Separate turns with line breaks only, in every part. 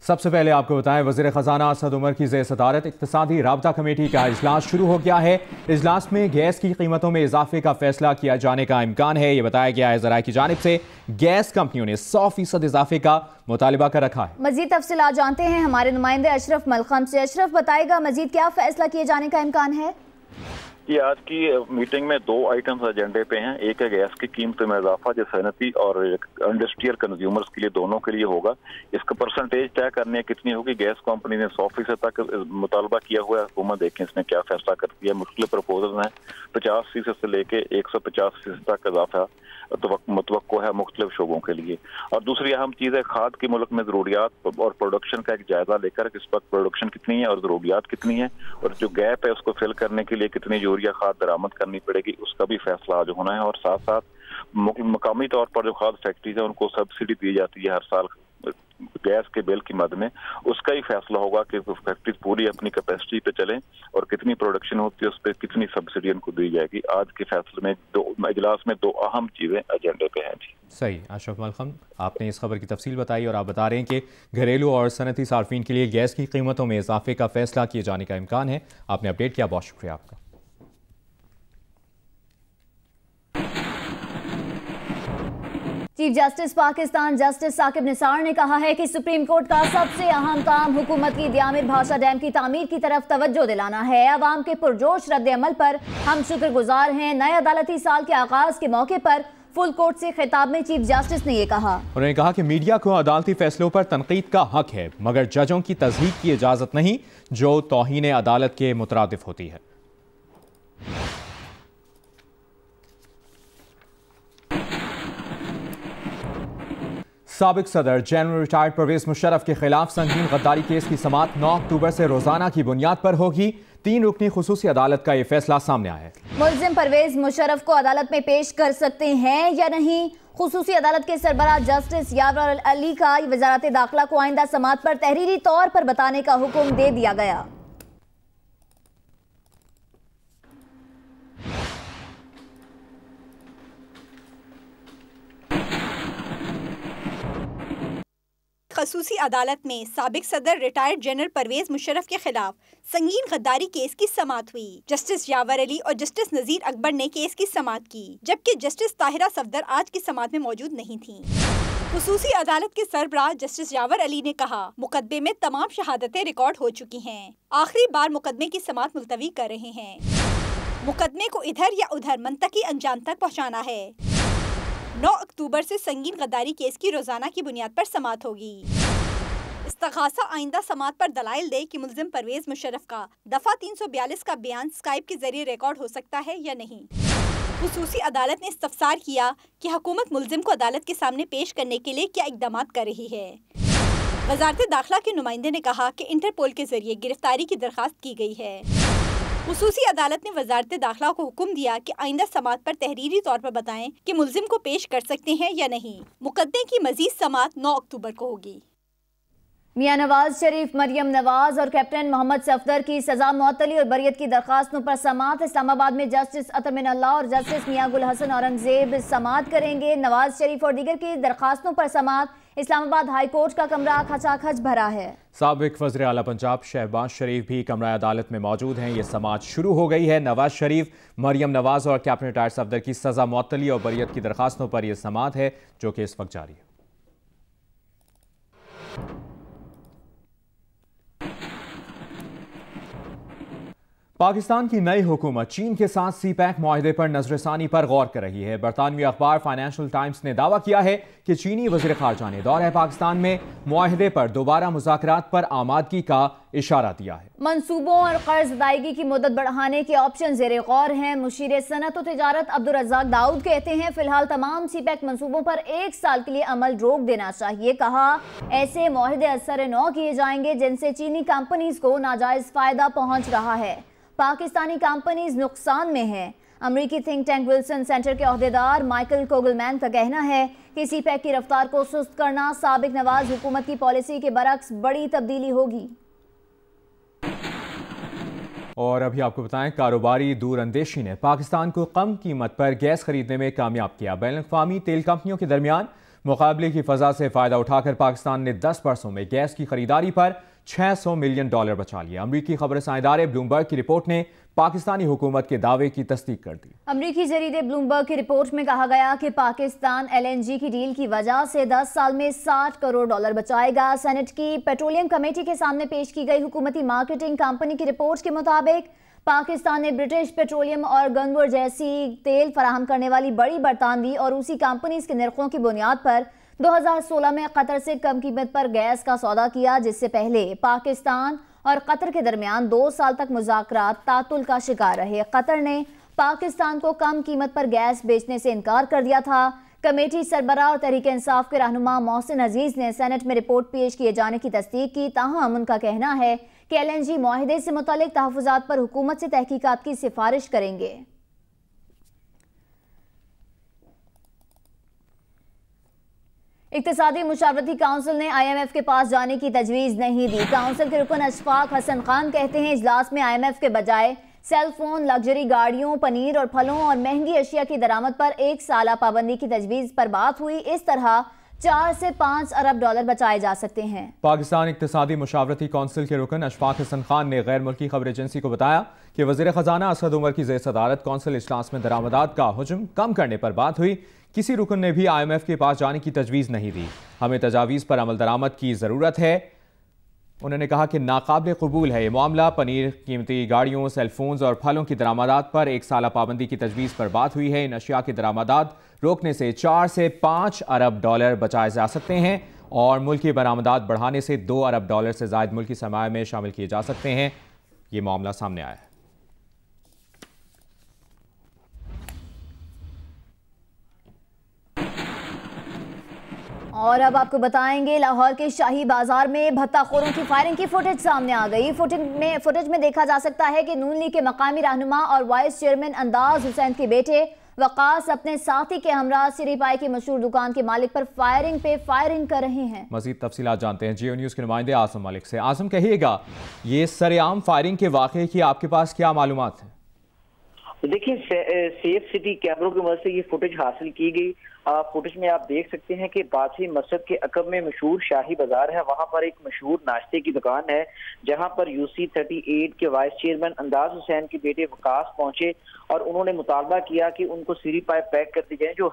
سب سے پہلے آپ کو بتائیں، وزیر خزانہ اسد عمر کی زیر صدارت اقتصادی رابطہ کمیٹی کا اجلاس شروع ہو گیا ہے۔ اجلاس میں گیس کی قیمتوں میں اضافے کا فیصلہ کیا جانے کا امکان ہے۔ یہ بتایا گیا ہے ذرائع کی جانب سے گیس کمپنیوں نے 100% اضافے کا مطالبہ کر رکھا ہے۔
مزید تفصیلات جانتے ہیں ہمارے نمائندے اشرف ملخم سے۔ اشرف بتائے گا مزید کیا فیصلہ کیے جانے کا امکان ہے؟
یہ آج کی میٹنگ میں 2 آئٹمز ایجنڈے پہ ہیں۔ ایک ہے گیس کی قیمتوں میں اضافہ جو صنعتی اور انڈسٹریل کنزیومرز کے لیے دونوں کے لیے ہوگا۔ اس کا پرسنٹیج طے کرنے کتنی ہوگی۔ گیس کمپنی نے 100% تک مطالبہ کیا ہوا ہے۔ حکومت دیکھیں اس نے کیا فیصلہ کرتی ہے۔ مختلف پروپوزل ہیں، 50% سے لے کے 150% تک اضافہ متوقع ہے مختلف شعبوں کے لیے۔ اور دوسری اہم چیز ہے کھاد کی ملک میں ضروریات اور پروڈکشن کا ایک جائزہ لے کر اس وقت پروڈکشن کتنی ہے اور ضروریات کتنی ہے، اور جو گیپ ہے اس کو فل کرنے کے لیے کتنی یوریا کھاد درآمد کرنی پڑے گی، اس کا بھی فیصلہ آج ہونا ہے۔ اور ساتھ ساتھ مقامی طور پر جو کھاد فیکٹریز ہیں ان کو سبسڈی دی جاتی ہے ہر سال گیس کے بل کی مد میں، اس کا ہی فیصلہ ہوگا کہ فیکٹریز پوری اپنی کیپیسٹی پہ چلیں اور کتنی پروڈکشن ہوتی ہے اس پہ کتنی سبسڈی ان کو دی جائے گی۔ آج کے فیصلے میں اجلاس میں 2 اہم چیزیں ایجنڈے پہ ہیں۔ جی
صحیح اشرف ملخم، آپ نے اس خبر کی تفصیل بتائی اور آپ بتا رہے ہیں کہ گھریلو اور صنعتی صارفین کے لیے گیس کی قیمتوں میں اضافے کا فیصلہ کیے جانے کا امکان ہے۔ آپ نے اپڈیٹ کیا، بہت شکریہ آپ کا۔
Chief justice Pakistan justice Saqib Nisar نے کہا ہے کہ سپریم کورٹ کا سب سے اہم کام حکومت کی دیامر بھاشا ڈیم کی تعمیر کی طرف توجہ دلانا ہے۔ عوام کے پرجوش رد عمل پر ہم شکر گزار ہیں۔ نئے عدالتی سال کے آغاز کے موقع پر فل کورٹ سے خطاب میں چیف جسٹس نے یہ کہا۔
انہوں نے کہا کہ میڈیا کو عدالتی فیصلوں پر تنقید کا حق ہے، مگر ججوں کی تضحیک کی اجازت نہیں جو توہین عدالت کے مترادف ہوتی ہے۔ سابق صدر جنرل ریٹائرڈ پرویز مشرف کے خلاف سنگین غداری کیس کی سماعت 9 اکتوبر سے روزانہ کی بنیاد پر ہوگی۔ 3 رکنی خصوصی عدالت کا یہ فیصلہ سامنے آیا ہے۔
ملزم پرویز مشرف کو عدالت میں پیش کر سکتے ہیں یا نہیں؟ خصوصی عدالت کے سربراہ جسٹس یاور علی کا وزارت داخلہ کو آئندہ سماعت پر تحریری طور پر بتانے کا حکم دے دیا گیا۔
خصوصی عدالت میں سابق صدر ریٹائرڈ جنرل پرویز مشرف کے خلاف سنگین غداری کیس کی سماعت ہوئی۔ جسٹس یاور علی اور جسٹس نذیر اکبر نے کیس کی سماعت کی، جبکہ جسٹس طاہرہ صفدر آج کی سماعت میں موجود نہیں تھیں۔ خصوصی عدالت کے سربراہ جسٹس یاور علی نے کہا، مقدمے میں تمام شہادتیں ریکارڈ ہو چکی ہیں، آخری بار مقدمے کی سماعت ملتوی کر رہے ہیں۔ مقدمے کو ادھر یا ادھر منطقی انجام تک پہنچانا ہے۔ 9 اکتوبر سے سنگین غداری کیس کی روزانہ کی بنیاد پر سماعت ہوگی۔ استغاثہ آئندہ سماعت پر دلائل دے کہ ملزم پرویز مشرف کا دفعہ 342 کا بیان اسکائپ کے ذریعے ریکارڈ ہو سکتا ہے یا نہیں۔ خصوصی عدالت نے استفسار کیا کہ حکومت ملزم کو عدالت کے سامنے پیش کرنے کے لیے کیا اقدامات کر رہی ہے۔ وزارت داخلہ کے نمائندے نے کہا کہ انٹرپول کے ذریعے گرفتاری کی درخواست کی گئی ہے۔ خصوصی عدالت نے وزارت داخلہ کو حکم دیا کہ آئندہ سماعت پر تحریری طور پر بتائیں کہ ملزم کو پیش کر سکتے ہیں یا نہیں۔ مقدمے کی مزید سماعت 9 اکتوبر کو ہوگی۔
میاں نواز شریف، مریم نواز اور کیپٹن محمد صفدر کی سزا معطلی اور بریت کی درخواستوں پر سماعت اسلام آباد میں جسٹس عطا من اللہ اور جسٹس میاں گل حسن اورنگزیب سماعت کریں گے۔ نواز شریف اور دیگر کی درخواستوں پر سماعت اسلام آباد ہائی کورٹ کا کمرہ کھچا کھچ بھرا ہے۔
سابق وزیر اعلیٰ پنجاب شہباز شریف بھی کمرہ عدالت میں موجود ہیں۔ یہ سماعت شروع ہو گئی ہے۔ نواز شریف، مریم نواز اور کیپٹن ریٹائرڈ صفدر کی سزا معطلی اور بریت کی درخواستوں پر یہ سماعت ہے جو کہ اس وقت جاری ہے۔ پاکستان کی نئی حکومت چین کے ساتھ سی پیک معاہدے پر نظر ثانی پر غور کر رہی ہے۔ برطانوی اخبار فائنینشل ٹائمز نے دعویٰ کیا ہے کہ چینی وزیر خارجہ نے دورہ پاکستان میں معاہدے پر دوبارہ مذاکرات پر آمادگی کا اشارہ دیا ہے۔
منصوبوں اور قرض ادائیگی کی مدت بڑھانے کے آپشن زیر غور ہیں۔ مشیر صنعت و تجارت عبدالرزاق داؤد کہتے ہیں فی الحال تمام سی پیک منصوبوں پر 1 سال کے لیے عمل روک دینا چاہیے۔ کہا ایسے معاہدے اثر نو کیے جائیں گے جن سے چینی کمپنیز کو ناجائز فائدہ پہنچ رہا ہے۔ پاکستانی کمپنیز نقصان میں ہیں۔ امریکی تھنک ٹینک ولسن سینٹر کے عہدیدار مائیکل کوگلمین کا کہنا ہے کہ سی پیک کی رفتار کو سست کرنا سابق نواز حکومت کی پالیسی کے برعکس بڑی تبدیلی ہوگی۔
اور ابھی آپ کو بتائیں کاروباری دور اندیشی نے پاکستان کو کم قیمت پر گیس خریدنے میں کامیاب کیا۔ بین الاقوامی تیل کمپنیوں کے درمیان मुकाबले की फजा से फ़ायदा उठाकर पाकिस्तान ने 10 बरसों में गैस की खरीदारी पर $600 मिलियन बचा लिया। अमरीकी खबर इदारे ब्लूमबर्ग की रिपोर्ट ने पाकिस्तानी हुकूमत के दावे की तस्दीक कर दी।
अमरीकी जरीदे ब्लूमबर्ग की रिपोर्ट में कहा गया कि पाकिस्तान LNG की डील की वजह से 10 साल में $60 करोड़ बचाएगा। सेनेट की पेट्रोलियम कमेटी के सामने पेश की गई हुकूमती मार्केटिंग कंपनी की रिपोर्ट के मुताबिक पाकिस्तान ने ब्रिटिश पेट्रोलियम और गनवर जैसी तेल फराहम करने वाली बड़ी बरतानवी और रूसी कंपनीज के निर्खों की बुनियाद पर 2016 में कतर से कम कीमत पर गैस का सौदा किया, जिससे पहले पाकिस्तान और कतर के दरमियान 2 साल तक मुज़ाकरात तातुल का शिकार रहे। कतर ने पाकिस्तान को कम कीमत पर गैस बेचने से इनकार कर दिया था। कमेटी सरबराह और तहरीक इंसाफ के रहनुमा मोहसिन अजीज ने सेनेट में रिपोर्ट पेश किए जाने की तस्दीक की। ताहम उनका कहना है कि LNG मुआहिदे से मुतालिक तहफ़्फ़ुज़ात पर हुकूमत से तहकीकात की सिफारिश करेंगे। इक़्तिसादी मुशावरती काउंसिल ने IMF के पास जाने की तजवीज़ नहीं दी। काउंसिल के रुकन अशफाक हसन खान कहते हैं इजलास में IMF के बजाय सेल फोन, लग्जरी गाड़ियों, पनीर और फलों और महंगी अशिया की दरामद पर 1 साला पाबंदी की तजवीज़ पर बात हुई। इस तरह 4 से 5 अरब डॉलर बचाए जा सकते हैं।
पाकिस्तान इक़्तिसादी मुशावरती काउंसिल के रुकन अशफाक हसन खान ने गैर मुल्की खबर एजेंसी को बताया कि वज़ीर ख़जाना असद उमर की ज़ेर सदारत काउंसिल इजलास में दरामदात का हुज्म कम करने पर बात हुई। किसी रुकन ने भी IMF के पास जाने की तजवीज़ नहीं दी। हमें तजावीज़ पर अमल दरामद की ज़रूरत है। उन्होंने कहा कि नाकाबिल कबूल है ये मामला। पनीर, कीमती गाड़ियों, सेलफोन्स और फलों की दरामदात पर 1 साला पाबंदी की तजवीज़ पर बात हुई है। इन अशिया की दरामदात रोकने से 4 से 5 अरब डॉलर बचाए जा सकते हैं और मुल्की बरामदात बढ़ाने से 2 अरब डॉलर से ज़ायद मुल्की सरमाया में शामिल किए जा सकते हैं। ये मामला सामने आया है।
और अब आपको बताएंगे लाहौर के शाही बाजार में भत्ताखोरों की फायरिंग की फुटेज सामने आ गई। फुटेज में देखा जा सकता है कि नून लीग के मकामी रहनुमा और वाइस चेयरमैन अंदाज हुसैन के बेटे वकास अपने साथी के हमरा सिरी पाई की मशहूर दुकान के मालिक पर फायरिंग पे फायरिंग कर रहे हैं।
मजीद तफसीलात जानते हैं जियो न्यूज़ के नुमाइंदे आजम मलिक से। आजम, कहिएगा ये सरेआम फायरिंग के वाक़े की आपके पास क्या मालूमात है?
देखिए, सेफ सिटी कैमरों की मदद से ये फुटेज हासिल की गई। फुटेज में आप देख सकते हैं कि बादशाही मस्जिद के अकब में मशहूर शाही बाजार है, वहां पर एक मशहूर नाश्ते की दुकान है जहां पर UC 38 के वाइस चेयरमैन अंदाज हुसैन के बेटे वकास पहुंचे और उन्होंने मुतालबा किया कि उनको सीरी पाइप पैक कर दी जाए जो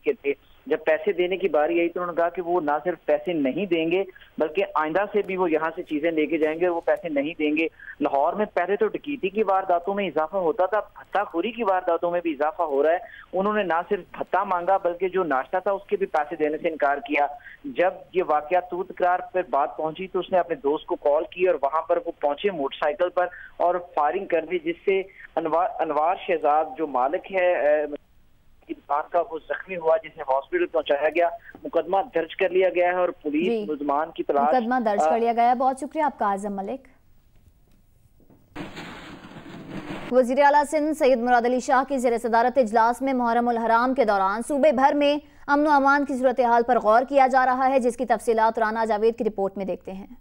के थे। जब पैसे देने की बारी आई तो उन्होंने कहा कि वो ना सिर्फ पैसे नहीं देंगे बल्कि आइंदा से भी वो यहाँ से चीजें लेके जाएंगे और वो पैसे नहीं देंगे। लाहौर में पहले तो डकैती की वारदातों में इजाफा होता था, भत्ताखोरी की वारदातों में भी इजाफा हो रहा है। उन्होंने ना सिर्फ भत्ता मांगा बल्कि जो नाश्ता था उसके भी पैसे देने से इनकार किया। जब ये वाकया तूत करार पर बात पहुंची तो उसने अपने दोस्त को कॉल की और वहां पर वो पहुंचे मोटरसाइकिल पर और फायरिंग कर दी, जिससे अनवार शहजाद जो मालिक है की दुकान का वो जख्मी हुआ, जिसे हॉस्पिटल पहुंचाया गया। मुकदमा दर्ज कर लिया गया है और पुलिस मुलजमान की तलाश
मुकदमा दर्ज कर लिया गया है। बहुत शुक्रिया आपका आजम मलिक। वज़ीर आला सिंध सैयद मुराद अली शाह की ज़ेर सदारत इजलास में मुहर्रम उल हराम के दौरान सूबे भर में अमन व अमान की सूरत हाल पर गौर किया जा रहा है, जिसकी तफसीलात राना जावेद की रिपोर्ट में देखते हैं।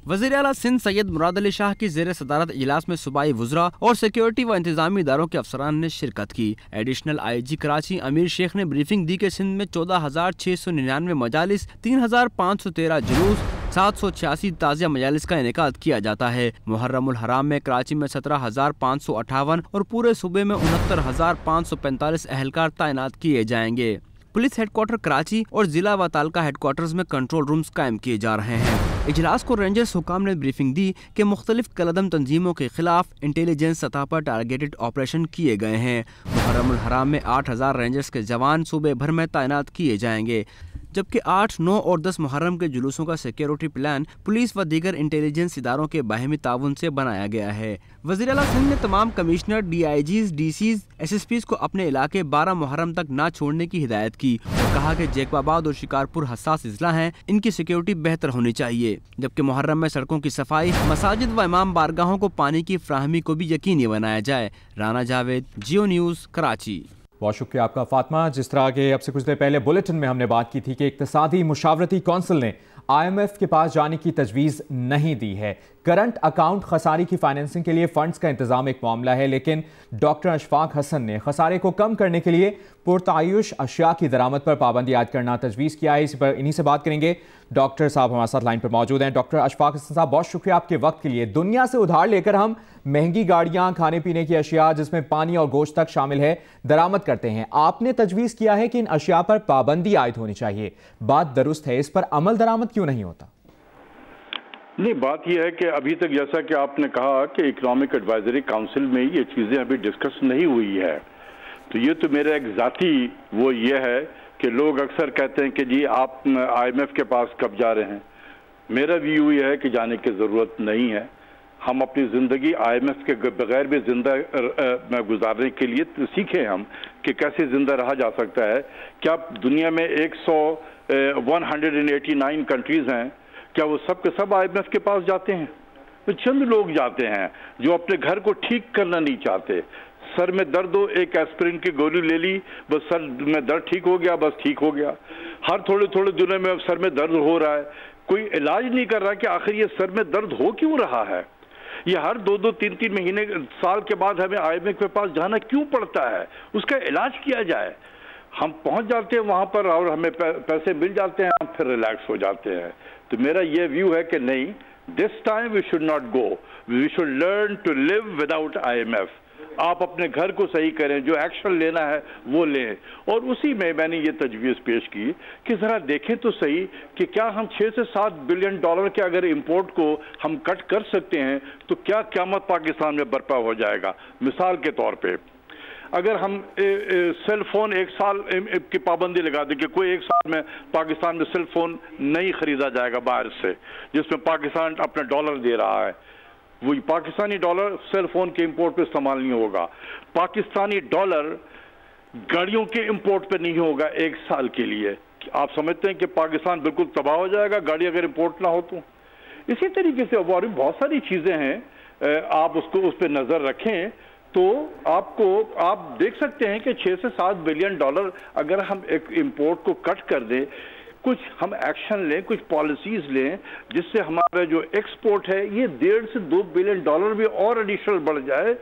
वज़ीर आला सिंध सैयद मुराद अली शाह की ज़ेर सदारत इजलास में सूबाई वुज़रा और सिक्योरिटी व इंतजामी इदारों के अफसरान ने शिरकत की। एडिशनल IG कराची अमीर शेख ने ब्रीफिंग दी कि सिंध में 14,699 मजालिस, 3,513 जुलूस, 786 ताज़िया मजालिस का इनेकाद किया जाता है। मुहर्रम उल हराम में कराची में 17,558 और पूरे सूबे में 69,545 अहलकार तैनात किए जाएंगे। पुलिस हेडक्वार्टर कराची और जिला व तालका हेडक्वार्टर्स में कंट्रोल रूम्स कायम किए जा रहे हैं। इजलास को रेंजर्स हुकाम ने ब्रीफिंग दी कि मुख्तलिफ कलदम तंजीमों के खिलाफ इंटेलिजेंस सतह पर टारगेटेड ऑपरेशन किए गए हैं। मुहर्रम उल हराम में 8,000 रेंजर्स के जवान सूबे भर में तैनात किए जाएंगे, जबकि 8, 9 और 10 मुहर्रम के जुलूसों का सिक्योरिटी प्लान पुलिस व दीगर इंटेलिजेंस इदारों के बाहिमी ताउन से बनाया गया है। वज़ीर आला सिंध ने तमाम कमिश्नर, DIGs, DCs, SSPs को अपने इलाके 12 मुहर्रम तक ना छोड़ने की हिदायत की और कहा कि जैकबाबाद और शिकारपुर हसास अजला हैं, इनकी सिक्योरिटी बेहतर होनी चाहिए। जबकि मुहर्रम में सड़कों की सफाई, मसाजिद व इमाम बारगाहों को पानी की फ्राहमी को भी यकीनी बनाया जाए। राना जावेद, जियो न्यूज़, कराची।
बहुत शुक्रिया आपका फातिमा। जिस तरह के अब से कुछ देर पहले बुलेटिन में हमने बात की थी कि इक़्तिसादी मुशावरती कौंसिल ने IMF के पास जाने की तजवीज़ नहीं दी है। करंट अकाउंट खसारे की फाइनेंसिंग के लिए फंड्स का इंतजाम एक मामला है, लेकिन डॉक्टर अशफाक हसन ने खसारे को कम करने के लिए पुरतायुश अशिया की दरामद पर पाबंदी आयद करना तजवीज़ किया है। इसी पर इन्हीं से बात करेंगे। डॉक्टर साहब हमारे साथ लाइन पर मौजूद हैं। डॉक्टर अशफाक हसन साहब, बहुत शुक्रिया आपके वक्त के लिए। दुनिया से उधार लेकर हम महंगी गाड़ियां, खाने पीने की अशिया जिसमें पानी और गोश्त तक शामिल है, दरामद करते हैं। आपने तजवीज़ किया है कि इन अशिया पर पाबंदी आयद होनी चाहिए। बात दुरुस्त है, इस पर अमल दरामद क्यों नहीं होता?
नहीं, बात यह है कि अभी तक जैसा कि आपने कहा कि इकोनॉमिक एडवाइजरी काउंसिल में ये चीज़ें अभी डिस्कस नहीं हुई है, तो ये तो मेरा एक ज़ाती वो ये है कि लोग अक्सर कहते हैं कि जी आप IMF के पास कब जा रहे हैं। मेरा व्यू ये है कि जाने की ज़रूरत नहीं है। हम अपनी ज़िंदगी IMF के बगैर भी जिंदा गुजारने के लिए तो सीखें हम कि कैसे ज़िंदा रहा जा सकता है। क्या दुनिया में 189 कंट्रीज़ हैं, क्या वो सब के सब IMF के पास जाते हैं? तो चंद लोग जाते हैं जो अपने घर को ठीक करना नहीं चाहते। सर में दर्द हो, एक एस्पिरिन की गोली ले ली, बस सर में दर्द ठीक हो गया, बस ठीक हो गया। हर थोड़े थोड़े दिनों में सर में दर्द हो रहा है, कोई इलाज नहीं कर रहा कि आखिर ये सर में दर्द हो क्यों रहा है। ये हर 2-2, 3-3 महीने साल के बाद हमें IMF के पास जाना क्यों पड़ता है? उसका इलाज किया जाए। हम पहुंच जाते हैं वहां पर और हमें पैसे मिल जाते हैं, हम फिर रिलैक्स हो जाते हैं। तो मेरा ये व्यू है कि नहीं, this time we should not go, we should learn to live without IMF। आप अपने घर को सही करें, जो एक्शन लेना है वो लें। और उसी में मैंने ये तजवीज़ पेश की कि ज़रा देखें तो सही कि क्या हम 6 से 7 बिलियन डॉलर के अगर इंपोर्ट को हम कट कर सकते हैं तो क्या क़यामत पाकिस्तान में बर्पा हो जाएगा। मिसाल के तौर पे अगर हम सेल फोन 1 साल की पाबंदी लगा दें कि कोई 1 साल में पाकिस्तान में सेल फोन नहीं खरीदा जाएगा बाहर से, जिसमें पाकिस्तान अपना डॉलर दे रहा है, वही पाकिस्तानी डॉलर सेल फोन के इंपोर्ट पे इस्तेमाल नहीं होगा। पाकिस्तानी डॉलर गाड़ियों के इंपोर्ट पे नहीं होगा 1 साल के लिए। आप समझते हैं कि पाकिस्तान बिल्कुल तबाह हो जाएगा गाड़ी अगर इंपोर्ट ना हो तो? इसी तरीके से और भी बहुत सारी चीजें हैं, आप उसको उस पर नजर रखें तो आप देख सकते हैं कि 6 से 7 बिलियन डॉलर अगर हम एक इंपोर्ट को कट कर दें, कुछ हम एक्शन लें, कुछ पॉलिसीज लें जिससे हमारा जो एक्सपोर्ट है ये 1.5 से 2 बिलियन डॉलर भी और एडिशनल बढ़ जाए,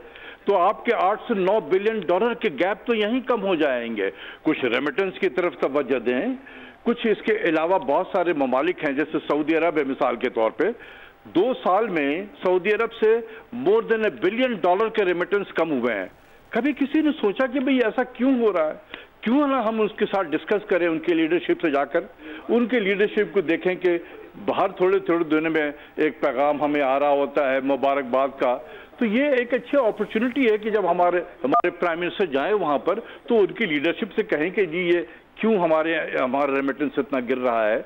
तो आपके 8 से 9 बिलियन डॉलर के गैप तो यहीं कम हो जाएंगे। कुछ रेमिटेंस की तरफ तवज्जो दें। कुछ इसके अलावा बहुत सारे ममालिक हैं, जैसे सऊदी अरब है मिसाल के तौर पे, 2 साल में सऊदी अरब से मोर देन $1 बिलियन के रेमिटेंस कम हुए हैं। कभी किसी ने सोचा कि भाई ऐसा क्यों हो रहा है? क्यों ना हम उसके साथ डिस्कस करें, उनके लीडरशिप से जाकर उनके लीडरशिप को देखें कि बाहर थोड़े थोड़े दिनों में एक पैगाम हमें आ रहा होता है मुबारकबाद का। तो ये एक अच्छी अपॉर्चुनिटी है कि जब हमारे प्राइम मिनिस्टर जाएं वहां पर तो उनकी लीडरशिप से कहें कि जी ये क्यों हमारा रेमिटेंस इतना गिर रहा है।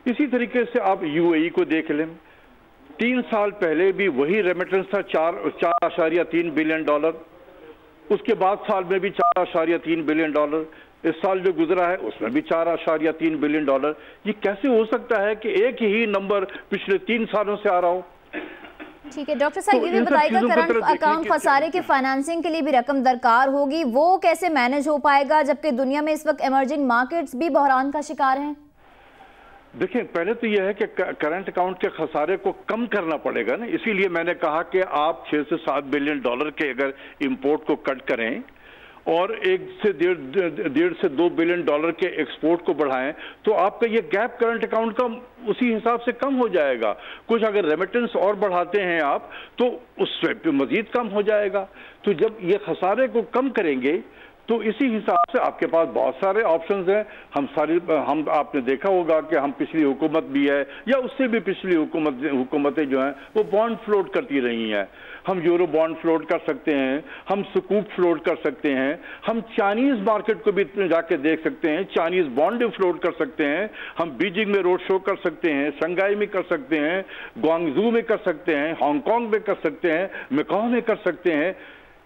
इसी तरीके से आप UAE को देख लें, 3 साल पहले भी वही रेमिटेंस था 4.3 बिलियन डॉलर, उसके बाद साल में भी 4.3 बिलियन डॉलर, इस साल जो गुजरा है उसमें भी 4.3 बिलियन डॉलर। ये कैसे हो सकता है कि एक ही नंबर पिछले 3 सालों से आ रहा हो?
ठीक है डॉक्टर साहब, ये भी बताइएगा करंट अकाउंट खसारे के फाइनेंसिंग के लिए भी रकम दरकार होगी, वो कैसे मैनेज हो पाएगा जबकि दुनिया में इस वक्त इमर्जिंग मार्केट्स भी बहरान का शिकार हैं?
देखिए, पहले तो यह है कि करंट अकाउंट के खसारे को कम करना पड़ेगा ना, इसीलिए मैंने कहा कि आप 6 से 7 बिलियन डॉलर के अगर इंपोर्ट को कट करें और 1 से 1.5 से 2 बिलियन डॉलर के एक्सपोर्ट को बढ़ाएं तो आपका ये गैप करंट अकाउंट का उसी हिसाब से कम हो जाएगा। कुछ अगर रेमिटेंस और बढ़ाते हैं आप तो उससे मजीद कम हो जाएगा। तो जब ये खसारे को कम करेंगे तो इसी हिसाब से आपके पास बहुत सारे ऑप्शंस हैं। हम आपने देखा होगा कि हम पिछली हुकूमत भी है या उससे भी पिछली हुकूमतें जो हैं वो बॉन्ड फ्लोट करती रही हैं। हम यूरो बॉन्ड फ्लोट कर सकते हैं, हम सुकूक फ्लोट कर सकते हैं, हम चाइनीज मार्केट को भी जाके देख सकते हैं, चाइनीज बॉन्ड फ्लोट कर सकते हैं, हम बीजिंग में रोड शो कर सकते हैं, शंघाई में कर सकते हैं, ग्वांगजू में कर सकते हैं, हांगकांग में कर सकते हैं, मैकाओ में कर सकते हैं।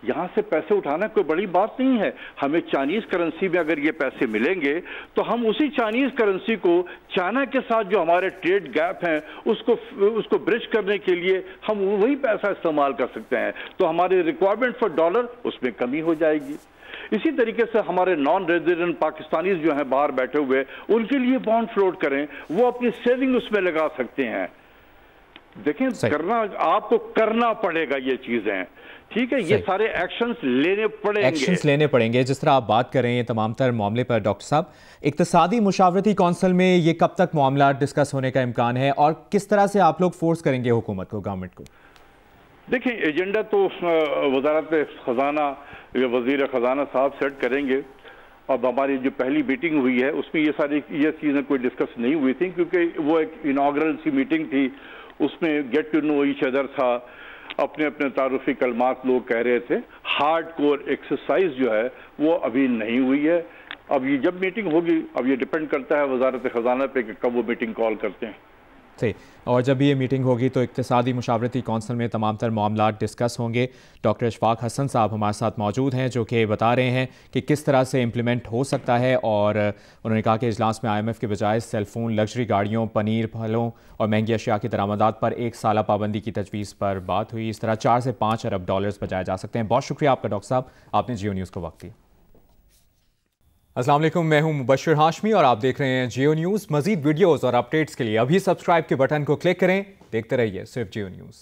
یہاں سے پیسے اٹھانا کوئی بڑی بات نہیں ہے. ہمیں چائنیز کرنسی میں اگر یہ پیسے ملیں گے تو ہم اسی چائنیز کرنسی کو چائنا کے ساتھ جو ہمارے ٹریڈ گیپ ہیں اس کو برج کرنے کے لیے ہم وہی پیسہ استعمال کر سکتے ہیں. تو ہماری ریکوائرمنٹ فار ڈالر اس میں کمی ہو جائے گی. اسی طریقے سے ہمارے نان ریزیڈنٹ پاکستانیز جو ہیں باہر بیٹھے ہوئے ان کے لیے بانڈ فلوٹ کریں, وہ اپنی سیونگ اس میں لگا سکتے ہیں. دیکھیں کرنا آپ کو کرنا پڑے گا یہ چیزیں, ٹھیک ہے, یہ سارے ایکشنز لینے پڑیں گے.
جس طرح آپ بات کر رہے ہیں تمام تر معاملے پر ڈاکٹر صاحب, اقتصادی مشاورتی کونسل میں یہ کب تک معاملات ڈسکس ہونے کا امکان ہے اور کس طرح سے آپ لوگ فورس کریں گے حکومت کو, گورنمنٹ کو؟
دیکھیں ایجنڈا تو وزارت خزانہ یا وزیر خزانہ صاحب سیٹ کریں گے. اب ہماری جو پہلی میٹنگ ہوئی ہے اس میں یہ چیزیں کوئی ڈسکس نہیں ہوئی تھی کیونکہ وہ ایک انوگرل سی میٹنگ تھی. اس میں get to know each other تھا, اپنے اپنے تعارفی کلمات لوگ کہہ رہے تھے. ہارڈ کور ایکسرسائز جو ہے وہ ابھی نہیں ہوئی ہے. اب یہ جب میٹنگ ہوگی, اب یہ ڈیپینڈ کرتا ہے وزارت خزانہ پہ کہ کب وہ میٹنگ کال کرتے ہیں.
صحیح, اور جب یہ میٹنگ ہوگی تو اقتصادی مشاورتی کونسل میں تمام تر معاملات ڈسکس ہوں گے. ڈاکٹر اشفاق حسن صاحب ہمارے ساتھ موجود ہیں جو کہ بتا رہے ہیں کہ کس طرح سے امپلیمنٹ ہو سکتا ہے, اور انہوں نے کہا کہ اجلاس میں IMF کے بجائے سیل فون, لگژری گاڑیوں, پنیر, پھلوں اور مہنگی اشیاء کی درآمدات پر 1 سالہ پابندی کی تجویز پر بات ہوئی. اس طرح 4 سے 5 ارب ڈالرز بچائے جا سکتے ہیں. بہت شکریہ آپ کا ڈاکٹر صاحب, آپ نے جیو نیوز کو وقت دیا. السلام علیکم, میں ہوں مبشر ہاشمی اور آپ دیکھ رہے ہیں جیو نیوز. مزید ویڈیوز اور اپڈیٹس کے لیے ابھی سبسکرائب کے بٹن کو کلک کریں. دیکھتے رہیے صرف جیو نیوز.